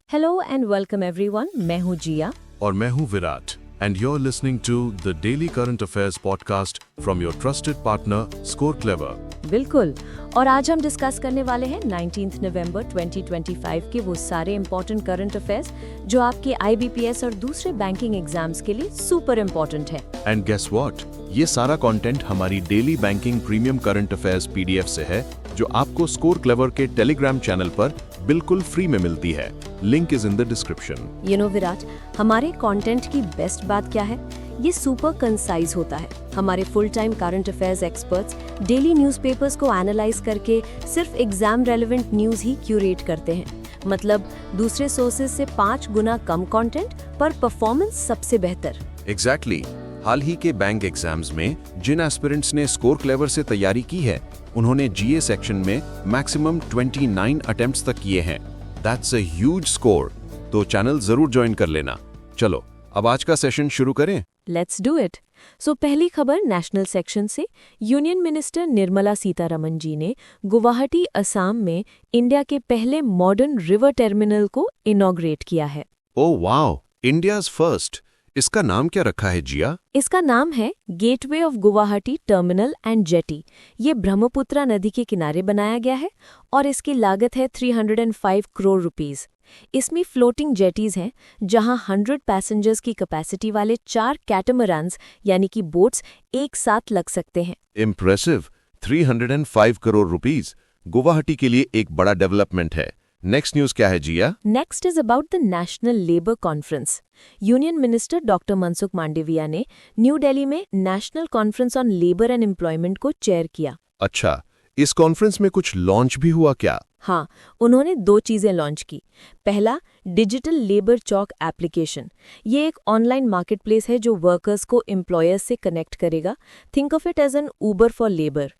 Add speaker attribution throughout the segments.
Speaker 1: Hello and welcome everyone, मैं हूँ जिया।
Speaker 2: और मैं हूं Virat and you're listening to the Daily Current Affairs podcast from your trusted partner Score Clever।
Speaker 1: बिल्कुल। और आज हम डिस्कस करने वाले हैं 19 नवंबर 2025 के वो सारे इम्पोर्टेंट करंट अफेयर्स जो आपके IBPS और दूसरे बैंकिंग एग्जाम्स के लिए सुपर इम्पोर्टेंट है।
Speaker 2: एंड गेस व्हाट, ये सारा कंटेंट हमारी daily banking premium current affairs PDF से है जो आपको स्कोर क्लेवर के टेलीग्राम चैनल पर बिल्कुल फ्री में मिलती है। Link is in the description.
Speaker 1: You know Virat, हमारे कंटेंट की बेस्ट बात क्या है? ये सुपर कंसाइज होता है। हमारे full time current affairs experts daily newspapers को एनालाइज करके सिर्फ एग्जाम रेलेवेंट न्यूज़ ही क्यूरेट करते हैं। मतलब दूसरे सोर्सेज से 5 गुना कम कंटेंट पर परफॉर्मेंस सबसे बेहतर।
Speaker 2: एग्जैक्टली। हाल ही के बैंक एग्जाम्स में जिन एस्पिरेंट्स ने स्कोर क्लेवर से तैयारी की है उन्होंने GA सेक्शन में मैक्सिमम 29 अटेम्प्ट्स तक किए हैं। That's a huge score. तो चैनल जरूर ज्वाइन कर लेना। चलो अब आज का सेशन शुरू करें।
Speaker 1: Let's do it. सो पहली खबर नेशनल सेक्शन से। यूनियन मिनिस्टर निर्मला सीतारमण जी ने गुवाहाटी, असम में इंडिया के पहले मॉडर्न रिवर टर्मिनल को इनॉग्रेट किया है।
Speaker 2: Oh wow, India's first. इसका नाम क्या रखा है जिया?
Speaker 1: इसका नाम है gateway of Guwahati terminal and jetty. ये ब्रह्मपुत्रा नदी के किनारे बनाया गया है और इसकी लागत है 305 करोड़ रुपीस। इसमें फ्लोटिंग जेटीज हैं जहां 100 पैसेंजर्स की कैपेसिटी वाले 4 कैटामरान्स यानी कि बोट्स एक साथ लग सकते हैं।
Speaker 2: इम्प्रेसिव। 305 करोड़ रुपीस गुवाहाटी के लिए एक बड़ा डेवलपमेंट है। नेक्स्ट न्यूज क्या है Jiya?
Speaker 1: Next is about the national labour conference. Union minister doctor Mansukh Mandaviya ने न्यू दिल्ली में national conference on labour and employment को चेयर किया।
Speaker 2: अच्छा, इस कॉन्फ्रेंस में कुछ लॉन्च भी हुआ क्या?
Speaker 1: हाँ, उन्होंने 2 चीजें लॉन्च की। पहला, डिजिटल लेबर चौक एप्लीकेशन। ये एक ऑनलाइन मार्केटप्लेस है जो वर्कर्स को एम्प्लॉयर्स से कनेक्ट करेगा। Think of it as an Uber for labour.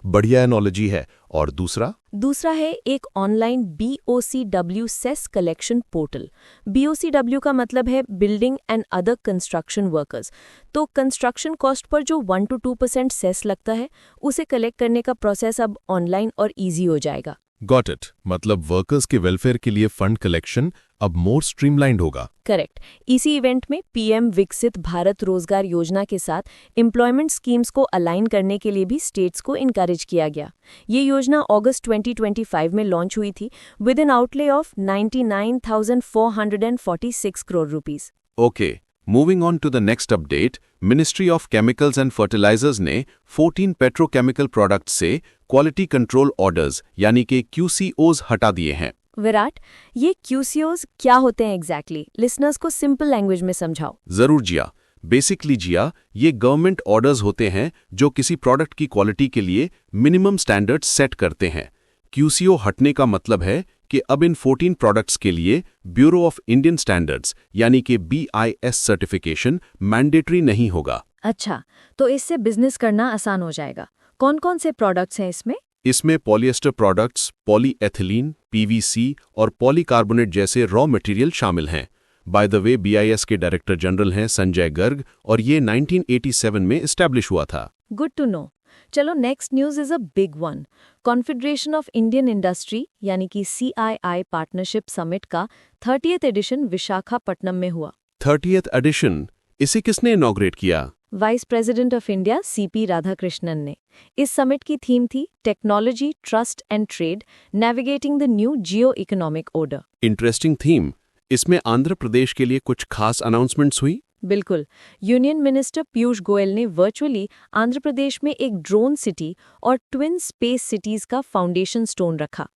Speaker 2: बढ़िया एनोलॉजी है। और दूसरा
Speaker 1: है एक online BOCW cess collection portal. BOCW का मतलब है building and other construction workers. तो कंस्ट्रक्शन कॉस्ट पर जो 1 to 2% सेस लगता है उसे कलेक्ट करने का प्रोसेस अब ऑनलाइन और इजी हो जाएगा।
Speaker 2: Got it. मतलब वर्कर्स के वेलफेयर के लिए फंड कलेक्शन अब मोर स्ट्रीमलाइंड होगा।
Speaker 1: करेक्ट। इसी इवेंट में PM विकसित भारत रोजगार योजना के साथ एम्प्लॉयमेंट स्कीम्स को अलाइन करने के लिए भी स्टेट्स को इनकरेज किया गया। ये योजना अगस्त 2025 में लॉन्च हुई थी with an outlay of 99,446 crore rupees.
Speaker 2: Okay, moving on to the next update. Ministry of chemicals and fertilizers ने 14 पेट्रोकेमिकल प्रोडक्ट्स से क्वालिटी कंट्रोल ऑर्डर्स यानी कि QCOs हटा दिए हैं।
Speaker 1: विराट, ये QCOs क्या होते हैं एग्जैक्टली? लिसनर्स को सिंपल लैंग्वेज में समझाओ।
Speaker 2: जरूर जिया। बेसिकली जिया, ये गवर्नमेंट ऑर्डर्स होते हैं जो किसी प्रोडक्ट की क्वालिटी के लिए मिनिमम स्टैंडर्ड्स सेट करते हैं। QCO हटने का मतलब है कि अब इन 14 प्रोडक्ट्स के लिए ब्यूरो ऑफ इंडियन स्टैंडर्ड्स यानी कि BIS सर्टिफिकेशन मैंडेटरी नहीं होगा।
Speaker 1: अच्छा, तो इससे बिजनेस करना आसान हो जाएगा। कौन कौन से प्रोडक्ट्स हैं इसमें?
Speaker 2: इसमें पॉलिएस्टर प्रोडक्ट्स, पॉलीएथिलीन, PVC और पॉलीकार्बोनेट जैसे रॉ मटेरियल शामिल हैं। बाय द वे, BIS के डायरेक्टर जनरल हैं संजय गर्ग और ये 1987 में एस्टैब्लिश हुआ था।
Speaker 1: Good to know. चलो next news is a big one. Confederation of Indian industry यानी कि CII पार्टनरशिप समिट का 30th एडिशन विशाखापट्टनम में हुआ।
Speaker 2: 30th एडिशन, इसे किसने इनॉग्रेट किया?
Speaker 1: Vice president of India CP Radhakrishnan ने। इस समिट की थीम थी technology, trust and trade, navigating the new Jio economic order.
Speaker 2: Interesting theme. इसमें आंध्र प्रदेश के लिए कुछ खास अनाउंसमेंट्स हुई?
Speaker 1: बिल्कुल। यूनियन मिनिस्टर पीयूष गोयल ने वर्चुअली आंध्र प्रदेश में एक ड्रोन सिटी और ट्विन स्पेस सिटीज का फाउंडेशन स्टोन रखा।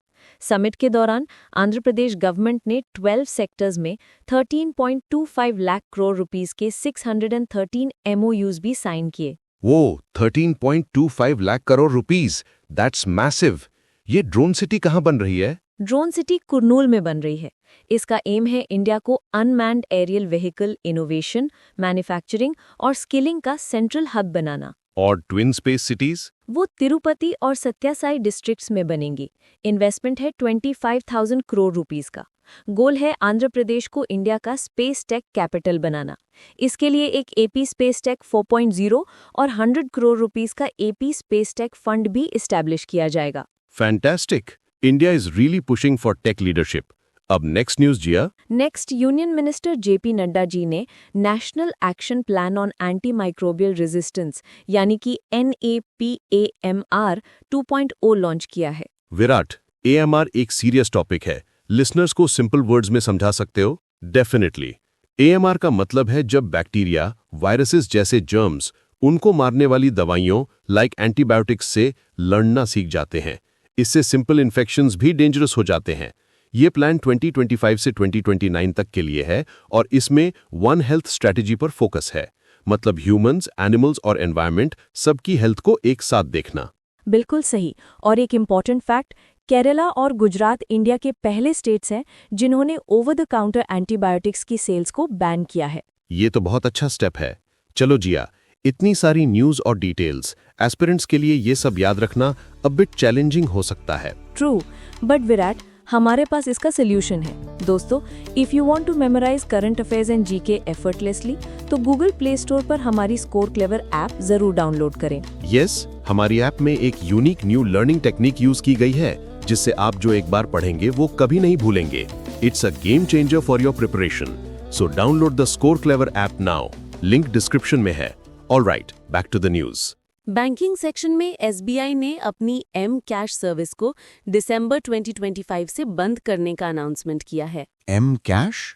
Speaker 1: समिट के दौरान आंध्र प्रदेश गवर्नमेंट ने 12 सेक्टर्स में 13.25 लाख करोड़ रुपीस के 613 MOUs भी साइन किए।
Speaker 2: वो 13.25 lakh crore rupees, that's massive. ये ड्रोन सिटी कहाँ बन रही है?
Speaker 1: ड्रोन सिटी कुर्नूल में बन रही है। इसका एम है इंडिया को unmanned aerial vehicle innovation, manufacturing और स्किलिंग का सेंट्रल हब बनाना।
Speaker 2: और ट्विन स्पेस सिटीज?
Speaker 1: वो तिरुपति और सत्यासाई डिस्ट्रिक्ट्स में बनेंगी। इन्वेस्टमेंट है 25,000 करोड़ रुपीस का। गोल है आंध्र प्रदेश को इंडिया का स्पेस टेक कैपिटल बनाना। इसके लिए एक AP स्पेस टेक 4.0 और 100 करोड़ रुपीस का AP स्पेस टेक फंड भी इस्टेब्लिश किया जाएगा।
Speaker 2: Fantastic. India is really pushing for tech leadership. अब next news Jiya.
Speaker 1: Next, union minister JP Nadda ji ने national action plan on anti microbial resistance यानी कि NAPAMR 2.0 लॉन्च किया है।
Speaker 2: विराट, AMR एक सीरियस टॉपिक है, लिसनर्स को सिंपल वर्ड्स में समझा सकते हो? डेफिनेटली। AMR का मतलब है जब बैक्टीरिया, वायरसेस जैसे जर्म्स उनको मारने वाली दवाइयों लाइक एंटीबायोटिक्स से लड़ना सीख जाते हैं। इससे सिंपल इन्फेक्शंस भी डेंजरस हो जाते हैं। ये प्लान 2025 से 2029 तक के लिए है और इसमें वन हेल्थ स्ट्रैटेजी पर फोकस है, मतलब ह्यूमंस, एनिमल्स और एनवायरनमेंट सबकी हेल्थ को एक साथ देखना।
Speaker 1: बिल्कुल सही। और एक इम्पॉर्टेंट फैक्ट, केरला और गुजरात इंडिया के पहले स्टेट्स हैं जिन्होंने ओवर द काउंटर एंटीबायोटिक्स की सेल्स को बैन किया है।
Speaker 2: ये तो बहुत अच्छा स्टेप है। चलो जिया, इतनी सारी न्यूज़ और डिटेल्स, एस्पिरेंट्स के लिए ये सब याद रखना अ बिट चैलेंजिंग हो सकता है।
Speaker 1: ट्रू, बट विराट, हमारे पास इसका सोल्यूशन है। दोस्तों, if you want to memorise current affairs and GK effortlessly, तो गूगल प्ले स्टोर पर हमारी स्कोर क्लेवर ऐप जरूर डाउनलोड करें।
Speaker 2: यस, हमारी ऐप में एक unique new learning technique use की गई है जिससे आप जो एक बार पढ़ेंगे वो कभी नहीं भूलेंगे। It's a game changer for your preparation. So download the Score Clever app now. Link description में है। Alright, back to the news.
Speaker 1: Banking section में SBI ने अपनी M कैश सर्विस को दिसंबर 2025 से बंद करने का अनाउंसमेंट किया है।
Speaker 2: M cash?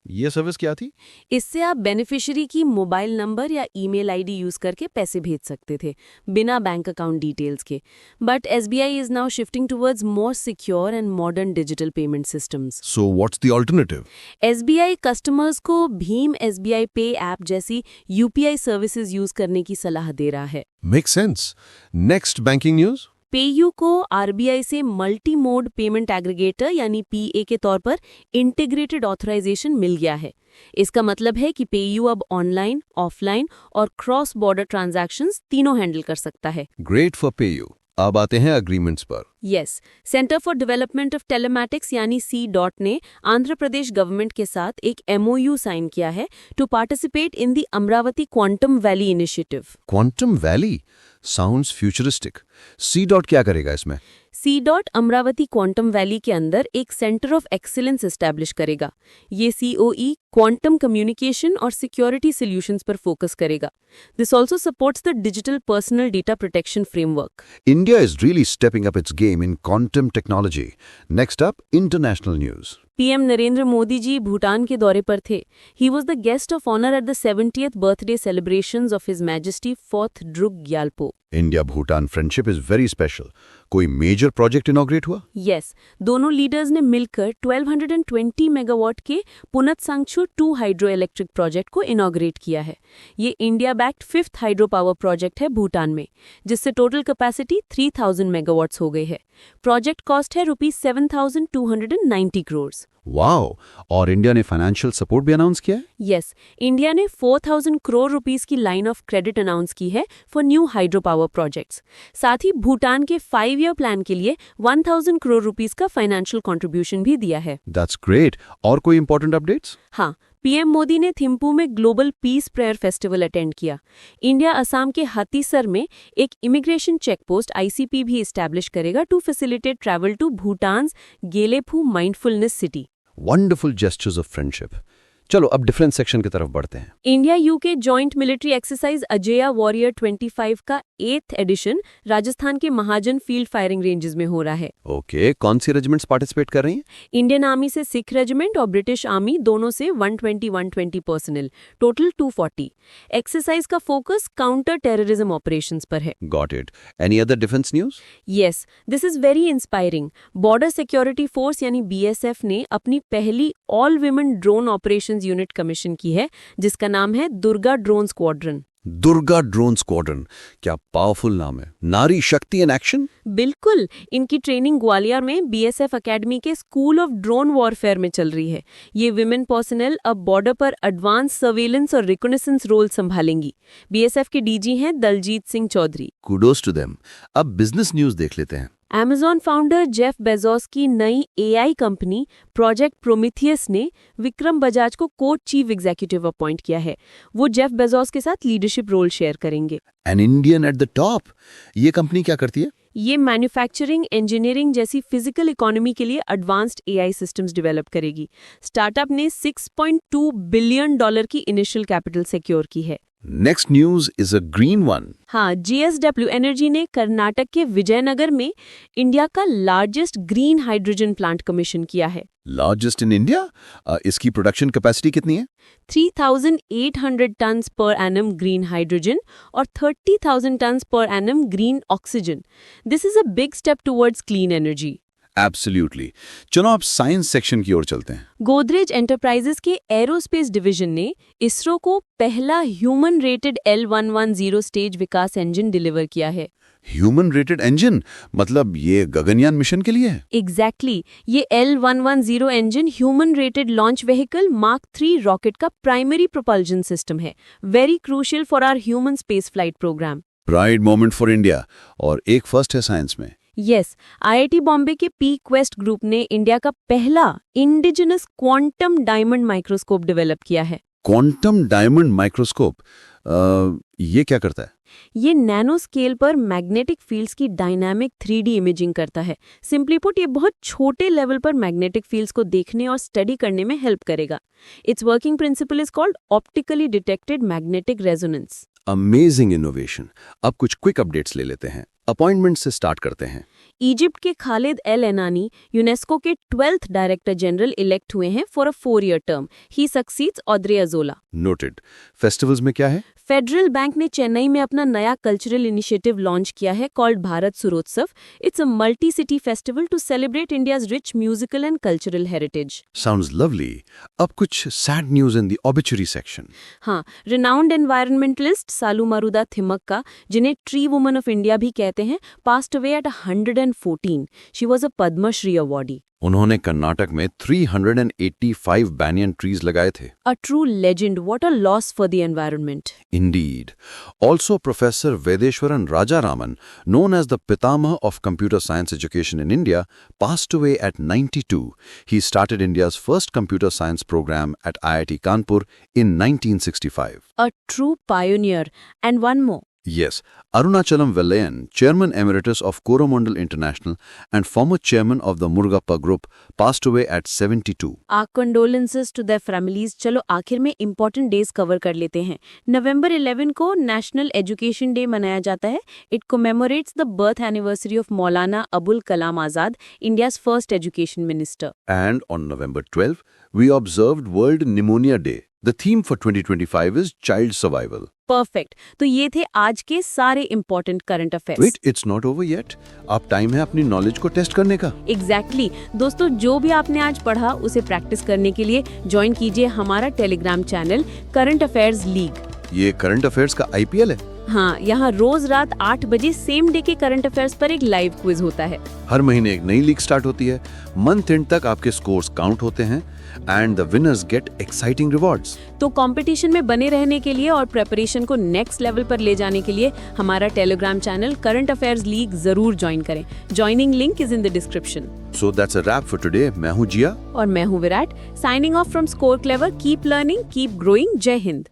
Speaker 2: ये सर्विस क्या थी?
Speaker 1: इससे आप बेनिफिशियरी की मोबाइल नंबर या ईमेल आईडी यूज करके पैसे भेज सकते थे बिना बैंक अकाउंट डिटेल्स के। But SBI is now shifting towards more secure and modern digital payment systems.
Speaker 2: So what's the alternative?
Speaker 1: SBI customers को भीम SBI पे ऐप जैसी UPI सर्विसेज यूज करने की सलाह दे रहा है।
Speaker 2: Make sense. Next banking news.
Speaker 1: PayU को RBI से मल्टी मोड पेमेंट एग्रीगेटर यानी PA के तौर पर इंटीग्रेटेड ऑथराइजेशन मिल गया है। इसका मतलब है कि पेयू अब ऑनलाइन, ऑफलाइन और क्रॉस बॉर्डर ट्रांजैक्शंस तीनों हैंडल कर सकता है।
Speaker 2: Great for PayU. अब आते हैं अग्रीमेंट्स पर।
Speaker 1: Yes, centre for development of telematics यानी C.DOT ने आंध्र प्रदेश गवर्नमेंट के साथ एक MOU साइन किया है to participate in the Amaravati quantum valley initiative.
Speaker 2: Quantum valley sounds futuristic. C.DOT क्या करेगा इसमें?
Speaker 1: C.DOT अमरावती क्वांटम वैली के अंदर एक सेंटर ऑफ एक्सीलेंस एस्टैब्लिश करेगा। ये COE क्वांटम कम्युनिकेशन और सिक्योरिटी सॉल्यूशंस पर फोकस करेगा। This also supports the digital personal data protection framework.
Speaker 3: India is really stepping up its game in quantum technology. Next up, international news.
Speaker 1: PM Narendra Modi ji Bhutan के दौरे पर थे। He was the guest of honor at the 70th birthday celebrations of His Majesty 4th Druk Gyalpo.
Speaker 3: India-Bhutan friendship is very special. कोई major project inaugurate हुआ?
Speaker 1: Yes, दोनों leaders ने मिलकर 1220 megawatt के पुनत सांगचू 2 हाइड्रो इलेक्ट्रिक प्रोजेक्ट को inaugurate किया है। ये India backed 5th hydro power project है भूटान में, जिससे टोटल कैपेसिटी 3000 मेगावाट्स हो गई है। प्रोजेक्ट कॉस्ट है ₹7,290 करोड़।
Speaker 3: वाओ! और इंडिया ने फाइनेंशियल सपोर्ट भी अनाउंस किया है?
Speaker 1: यस, इंडिया ने 4000 करोड़ रुपीस की लाइन ऑफ क्रेडिट अनाउंस की है for new hydro power projects. साथ ही भूटान के 5-year प्लान के लिए 1000 करोड़ रुपीस का फाइनेंशियल कंट्रीब्यूशन भी दिया है।
Speaker 3: That's great. और कोई इंपॉर्टेंट अपडेट्स?
Speaker 1: हाँ, PM मोदी ने थिम्पू में global piece prayer festival attend किया। इंडिया असम के हाथीसर में एक इमिग्रेशन चेकपोस्ट ICP भी इस्टेब्लिश करेगा to facilitate travel to Bhutan's Gelephu mindfulness city.
Speaker 3: Wonderful gestures of friendship. चलो अब डिफरेंस सेक्शन की तरफ बढ़ते हैं।
Speaker 1: India UK joint military exercise Ajeya warrior 25 का 8th एडिशन राजस्थान के महाजन फील्ड फायरिंग रेंजेस में हो रहा है।
Speaker 3: ओके, कौन सी रेजिमेंट्स पार्टिसिपेट कर रही हैं?
Speaker 1: इंडियन आर्मी से सिख रेजिमेंट और ब्रिटिश आर्मी दोनों से 120 पर्सनल, टोटल 240। एक्सरसाइज का फोकस काउंटर टेररिज्म ऑपरेशंस पर है।
Speaker 3: Got it. Any other defence news?
Speaker 1: Yes, this is very inspiring. Border security force यानी BSF ने अपनी पहली all women drone operations unit commission की है, जिसका नाम है Durga drone squadron.
Speaker 3: Durga drone squadron, क्या पावरफुल नाम है। नारी शक्ति इन एक्शन।
Speaker 1: बिल्कुल, इनकी ट्रेनिंग ग्वालियर में BSF एकेडमी के स्कूल ऑफ ड्रोन वॉरफेयर में चल रही है। ये विमेन पर्सनल अब बॉर्डर पर एडवांस सर्वेलेंस और रिकॉनेसेंस रोल संभालेंगी। BSF के DG हैं Daljit Singh Chaudhary.
Speaker 3: Kudos to them. अब बिजनेस न्यूज देख लेते हैं।
Speaker 1: Amazon फाउंडर जेफ बेजोस की नई AI कंपनी प्रोजेक्ट प्रोमीथियस ने विक्रम बजाज को को चीफ एग्जीक्यूटिव अपॉइंट किया है। वो जेफ बेजोस के साथ लीडरशिप रोल शेयर करेंगे।
Speaker 3: An Indian at the top. ये कंपनी क्या करती है?
Speaker 4: ये मैन्युफैक्चरिंग, इंजीनियरिंग जैसी फिजिकल इकोनॉमी के लिए एडवांस्ड एआई सिस्टम्स डेवलप करेगी। स्टार्टअप ने $6.2 बिलियन की इनिशियल कैपिटल सिक्योर की है।
Speaker 3: Next news is a green one.
Speaker 4: हाँ, जीएसडब्ल्यू एनर्जी ने कर्नाटक के विजयनगर में इंडिया का largest green hydrogen plant commission किया है।
Speaker 3: Largest in India? इसकी प्रोडक्शन कैपेसिटी कितनी है?
Speaker 4: 3,800 turns per annum green hydrogen और 30,000 tons per annum green oxygen. This is a big step towards clean energy.
Speaker 3: Absolutely. चलो आप साइंस सेक्शन की ओर चलते हैं।
Speaker 4: गोदरेज एंटरप्राइजेस के एरोस्पेस डिवीजन ने इसरो को पहला human rated L110 stage Vikas engine deliver किया है।
Speaker 3: ह्यूमन रेटेड इंजन मतलब ये गगनयान मिशन के लिए है?
Speaker 4: एग्जैक्टली ये L110 engine human rated launch vehicle mark 3 rocket का प्राइमरी प्रोपल्जन सिस्टम है। Very crucial for our human space flight programme.
Speaker 3: Pride moment for India. और एक फर्स्ट है साइंस में।
Speaker 4: यस, आईआईटी बॉम्बे के पी क्वेस्ट ग्रुप ने India का पहला indigenous quantum diamond microscope develop किया है।
Speaker 3: क्वांटम डायमंड माइक्रोस्कोप ये क्या करता है?
Speaker 4: ये नैनो स्केल पर मैग्नेटिक फील्ड्स की डायनामिक 3D इमेजिंग करता है। सिंपली पुट, ये बहुत छोटे लेवल पर मैग्नेटिक फील्ड्स को देखने और स्टडी करने में हेल्प करेगा। It's working principle is called optically detected magnetic resonance.
Speaker 3: Amazing innovation. अब कुछ क्विक अपडेट्स ले लेते हैं। अपॉइंटमेंट से स्टार्ट करते हैं।
Speaker 4: इजिप्ट के खालिद एल एनानी यूनेस्को के 12th डायरेक्टर जनरल इलेक्ट हुए हैं for a 4-year term. He succeeds Audrey azolla.
Speaker 3: Noted. Festivals में क्या है?
Speaker 4: फेडरल बैंक ने चेन्नई में अपना नया कल्चरल इनिशिएटिव लॉन्च किया है called Bharat Surotsav. It's a multi city festival to celebrate India's rich musical and cultural heritage.
Speaker 3: Sounds lovely. अब कुछ sad news in the obituary section.
Speaker 4: हाँ, रिनाउंड एनवायरमेंटलिस्ट सालूमारुदा थिमक्का, जिन्हें ट्री वुमन ऑफ इंडिया भी कहते हैं, passed away at 114। She was a Padmashri awardee.
Speaker 3: उन्होंने कर्नाटक में 385 banyan trees लगाए थे।
Speaker 4: A true legend. What a loss for the environment.
Speaker 3: Indeed. Also, Professor Vedeshwaran Rajaraman, known as the Pitamaha of computer science education in India, passed away at 92. He started India's first computer science program at IIT Kanpur in 1965.
Speaker 4: A true pioneer. And one more.
Speaker 3: Yes, Arunachalam Vellayan, Chairman Emeritus of Coromandel International and former Chairman of the Murugappa Group, passed away at 72.
Speaker 4: Our condolences to their families. चलो आखिर में important days cover कर लेते हैं। November 11 को National Education Day मनाया जाता है। It commemorates the birth anniversary of Maulana Abul Kalam Azad, India's first education minister.
Speaker 3: And on November 12, we observed World Pneumonia Day. The theme for 2025 is child survival.
Speaker 4: Perfect. तो ये थे आज के सारे important current affairs.
Speaker 3: Wait, it's not over yet. अब time है अपनी knowledge को टेस्ट करने का।
Speaker 4: Exactly. दोस्तों, जो भी आपने आज पढ़ा उसे प्रैक्टिस करने के लिए ज्वाइन कीजिए हमारा Telegram channel current affairs league.
Speaker 3: ये करंट अफेयर्स का IPL है?
Speaker 4: हाँ, यहाँ रोज रात 8 बजे सेम डे के करंट अफेयर्स पर एक लाइव क्विज होता है।
Speaker 3: हर महीने एक नई लीग स्टार्ट होती है। मंथ एंड तक आपके स्कोर्स काउंट होते हैं and the winners gate exciting rewards.
Speaker 4: तो कंपटीशन में बने रहने के लिए और प्रेपरेशन को नेक्स्ट लेवल पर ले जाने के लिए हमारा Telegram channel current affairs league जरूर ज्वाइन करें। Joining link is in the description.
Speaker 3: So that's a rap for today. मैं हूँ जिया
Speaker 4: और मैं हूँ Virat. Signing off from score clever. Keep learning, keep growing. जय हिंद।